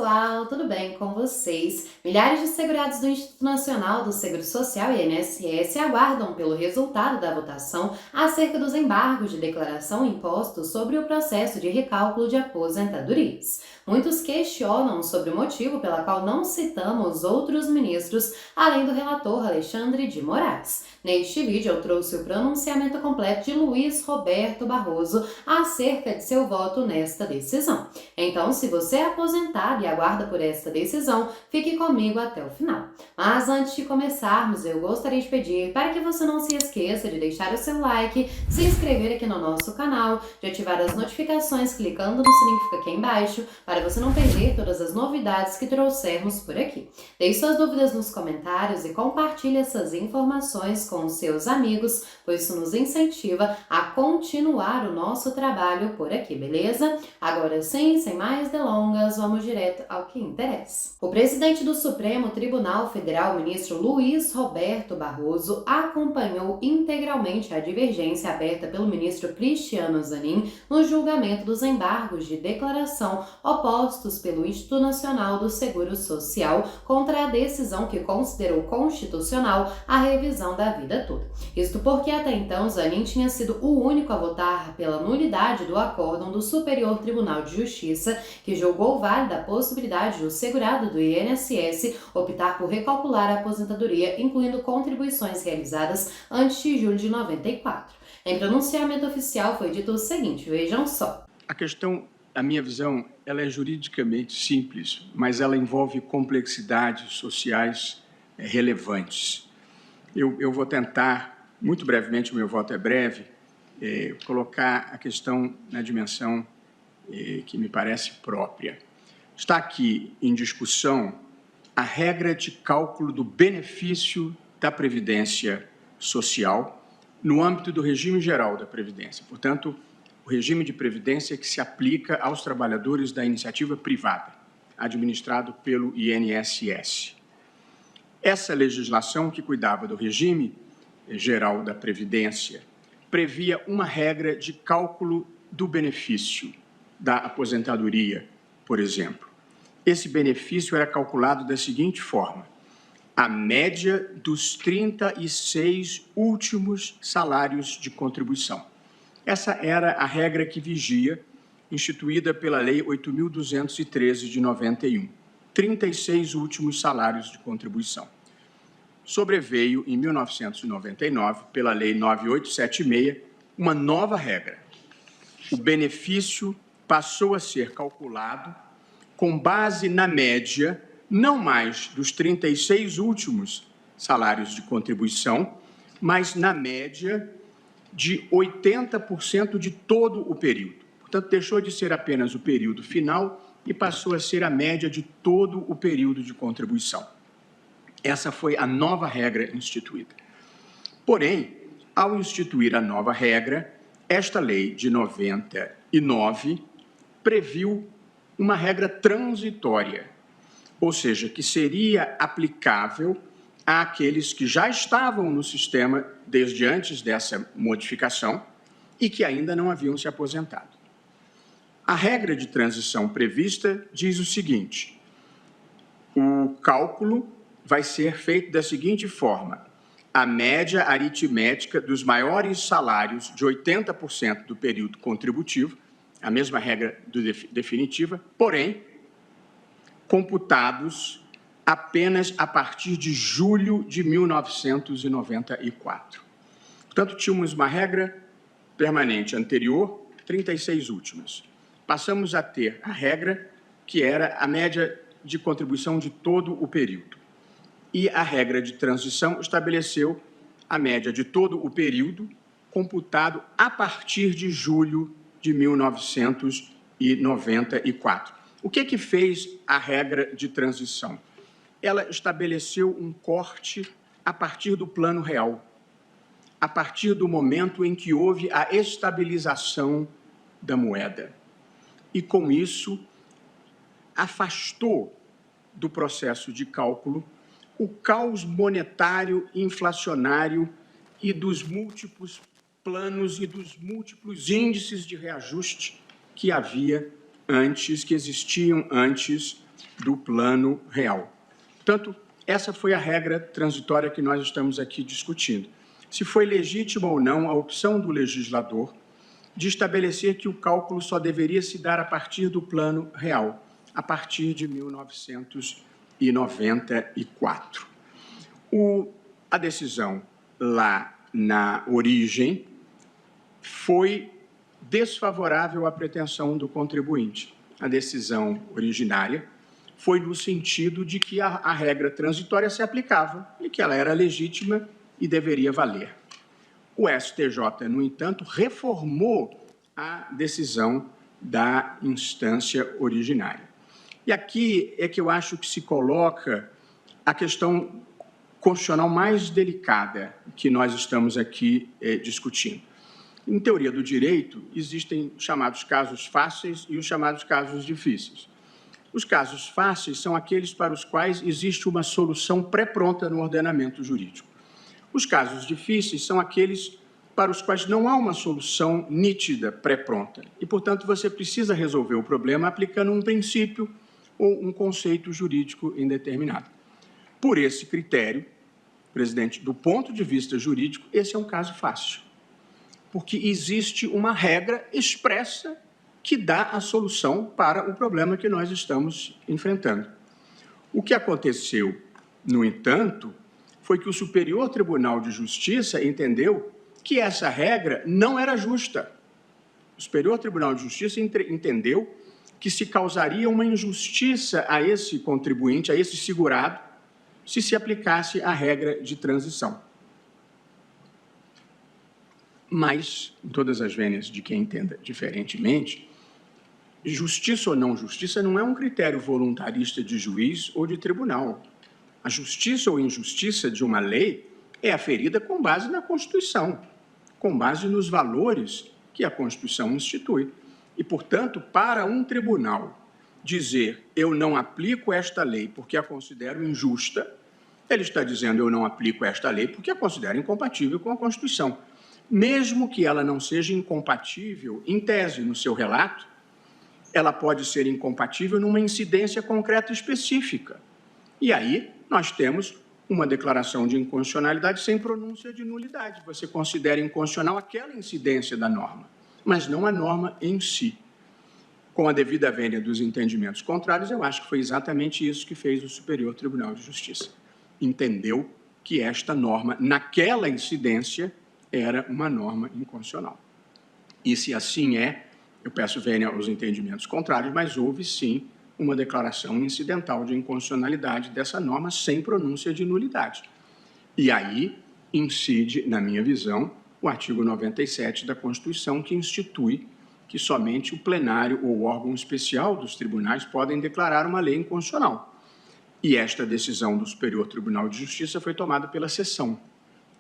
pessoal, tudo bem com vocês? Milhares de segurados do Instituto Nacional do Seguro Social, INSS, aguardam pelo resultado da votação acerca dos embargos de declaração impostos sobre o processo de recálculo de aposentadorias. Muitos questionam sobre o motivo pela qual não citamos outros ministros, além do relator Alexandre de Moraes. Neste vídeo eu trouxe o pronunciamento completo de Luiz Roberto Barroso acerca de seu voto nesta decisão. Então, se você é aposentado e aguarda por esta decisão, fique comigo até o final. Mas antes de começarmos, eu gostaria de pedir para que você não se esqueça de deixar o seu like, se inscrever aqui no nosso canal, de ativar as notificações clicando no sininho que fica aqui embaixo, para você não perder todas as novidades que trouxermos por aqui. Deixe suas dúvidas nos comentários e compartilhe essas informações com os seus amigos, pois isso nos incentiva a continuar o nosso trabalho por aqui, beleza? Agora sim, sem mais delongas, vamos direto ao que interessa. O presidente do Supremo Tribunal Federal, ministro Luiz Roberto Barroso, acompanhou integralmente a divergência aberta pelo ministro Cristiano Zanin no julgamento dos embargos de declaração opostos pelo Instituto Nacional do Seguro Social contra a decisão que considerou constitucional a revisão da vida toda. Isto porque até então Zanin tinha sido o único a votar pela nulidade do acórdão do Superior Tribunal de Justiça, que julgou válida a possibilidade do segurado do INSS optar por recalcular a aposentadoria, incluindo contribuições realizadas antes de julho de 94. Em pronunciamento oficial foi dito o seguinte, vejam só. A questão, a minha visão, ela é juridicamente simples, mas ela envolve complexidades sociais relevantes. Eu vou tentar, muito brevemente, o meu voto é breve, colocar a questão na dimensão que me parece própria. Está aqui em discussão a regra de cálculo do benefício da Previdência Social no âmbito do regime geral da Previdência. Portanto, o regime de previdência que se aplica aos trabalhadores da iniciativa privada, administrado pelo INSS. Essa legislação que cuidava do regime geral da Previdência previa uma regra de cálculo do benefício da aposentadoria, por exemplo. Esse benefício era calculado da seguinte forma: a média dos 36 últimos salários de contribuição. Essa era a regra que vigia, instituída pela Lei 8.213 de 91. 36 últimos salários de contribuição. Sobreveio, em 1999, pela Lei 9876, uma nova regra. O benefício passou a ser calculado com base na média, não mais dos 36 últimos salários de contribuição, mas na média de 80% de todo o período. Portanto, deixou de ser apenas o período final e passou a ser a média de todo o período de contribuição. Essa foi a nova regra instituída. Porém, ao instituir a nova regra, esta lei de 99 previu uma regra transitória, ou seja, que seria aplicável àqueles que já estavam no sistema desde antes dessa modificação e que ainda não haviam se aposentado. A regra de transição prevista diz o seguinte: o cálculo vai ser feito da seguinte forma: a média aritmética dos maiores salários de 80% do período contributivo, a mesma regra definitiva, porém, computados apenas a partir de julho de 1994. Portanto, tínhamos uma regra permanente anterior, 36 últimas. Passamos a ter a regra que era a média de contribuição de todo o período. E a regra de transição estabeleceu a média de todo o período, computado a partir de julho de 1994. O que fez a regra de transição? Ela estabeleceu um corte a partir do plano real, a partir do momento em que houve a estabilização da moeda. E, com isso, afastou do processo de cálculo o caos monetário inflacionário e dos múltiplos planos e dos múltiplos índices de reajuste que havia antes, que existiam antes do plano real. Portanto, essa foi a regra transitória que nós estamos aqui discutindo. Se foi legítima ou não a opção do legislador de estabelecer que o cálculo só deveria se dar a partir do plano real, a partir de 1994. A decisão lá na origem foi desfavorável à pretensão do contribuinte. A decisão originária foi no sentido de que a regra transitória se aplicava e que ela era legítima e deveria valer. O STJ, no entanto, reformou a decisão da instância originária. E aqui é que eu acho que se coloca a questão constitucional mais delicada que nós estamos aqui discutindo. Em teoria do direito, existem os chamados casos fáceis e os chamados casos difíceis. Os casos fáceis são aqueles para os quais existe uma solução pré-pronta no ordenamento jurídico. Os casos difíceis são aqueles para os quais não há uma solução nítida, pré-pronta. E, portanto, você precisa resolver o problema aplicando um princípio ou um conceito jurídico indeterminado. Por esse critério, presidente, do ponto de vista jurídico, esse é um caso fácil, porque existe uma regra expressa que dá a solução para o problema que nós estamos enfrentando. O que aconteceu, no entanto, foi que o Superior Tribunal de Justiça entendeu que essa regra não era justa. O Superior Tribunal de Justiça entendeu que se causaria uma injustiça a esse contribuinte, a esse segurado, se aplicasse a regra de transição. Mas, em todas as vênias de quem entenda diferentemente, justiça ou não justiça não é um critério voluntarista de juiz ou de tribunal. A justiça ou injustiça de uma lei é aferida com base na Constituição, com base nos valores que a Constituição institui. E, portanto, para um tribunal dizer eu não aplico esta lei porque a considero injusta, ele está dizendo eu não aplico esta lei porque a considero incompatível com a Constituição. Mesmo que ela não seja incompatível, em tese, no seu relato, ela pode ser incompatível numa incidência concreta específica. E aí nós temos uma declaração de inconstitucionalidade sem pronúncia de nulidade. Você considera inconstitucional aquela incidência da norma, mas não a norma em si. Com a devida vênia dos entendimentos contrários, eu acho que foi exatamente isso que fez o Superior Tribunal de Justiça. Entendeu que esta norma, naquela incidência, era uma norma inconstitucional. E se assim é, eu peço vênia aos entendimentos contrários, mas houve sim uma declaração incidental de inconstitucionalidade dessa norma sem pronúncia de nulidade. E aí incide, na minha visão, o artigo 97 da Constituição, que institui que somente o plenário ou órgão especial dos tribunais podem declarar uma lei inconstitucional. E esta decisão do Superior Tribunal de Justiça foi tomada pela seção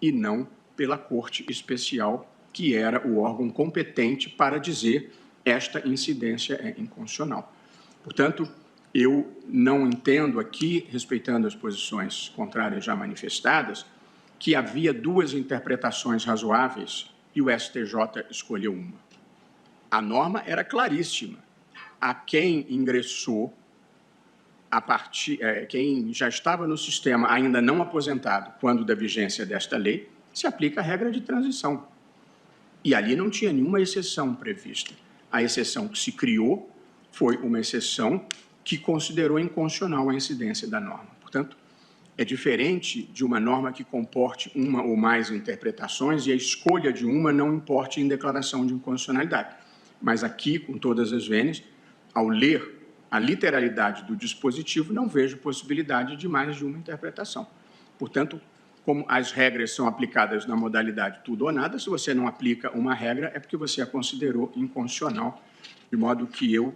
e não pela Corte Especial, que era o órgão competente para dizer esta incidência é inconstitucional. Portanto, eu não entendo aqui, respeitando as posições contrárias já manifestadas, que havia duas interpretações razoáveis e o STJ escolheu uma. A norma era claríssima. A quem ingressou, quem já estava no sistema ainda não aposentado quando da vigência desta lei, se aplica a regra de transição. E ali não tinha nenhuma exceção prevista. A exceção que se criou foi uma exceção que considerou inconstitucional a incidência da norma. Portanto, é diferente de uma norma que comporte uma ou mais interpretações e a escolha de uma não importe em declaração de inconstitucionalidade. Mas aqui, com todas as vênias, ao ler a literalidade do dispositivo, não vejo possibilidade de mais de uma interpretação. Portanto, como as regras são aplicadas na modalidade tudo ou nada, se você não aplica uma regra, é porque você a considerou inconstitucional, de modo que eu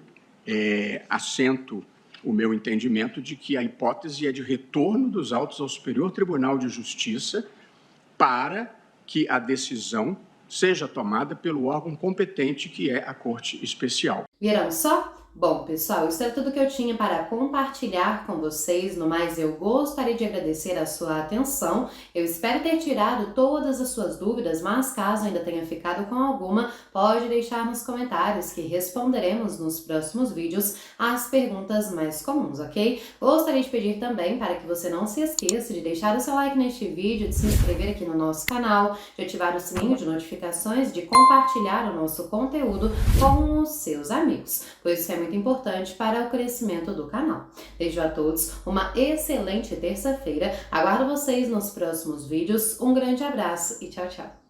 assento o meu entendimento de que a hipótese é de retorno dos autos ao Superior Tribunal de Justiça para que a decisão seja tomada pelo órgão competente, que é a Corte Especial. Viram só? Bom, pessoal, isso é tudo que eu tinha para compartilhar com vocês. No mais, eu gostaria de agradecer a sua atenção. Eu espero ter tirado todas as suas dúvidas, mas caso ainda tenha ficado com alguma, pode deixar nos comentários que responderemos nos próximos vídeos as perguntas mais comuns, ok? Gostaria de pedir também para que você não se esqueça de deixar o seu like neste vídeo, de se inscrever aqui no nosso canal, de ativar o sininho de notificações, de compartilhar o nosso conteúdo com os seus amigos, pois isso é muito importante para o crescimento do canal. Desejo a todos uma excelente terça-feira. Aguardo vocês nos próximos vídeos. Um grande abraço e tchau, tchau!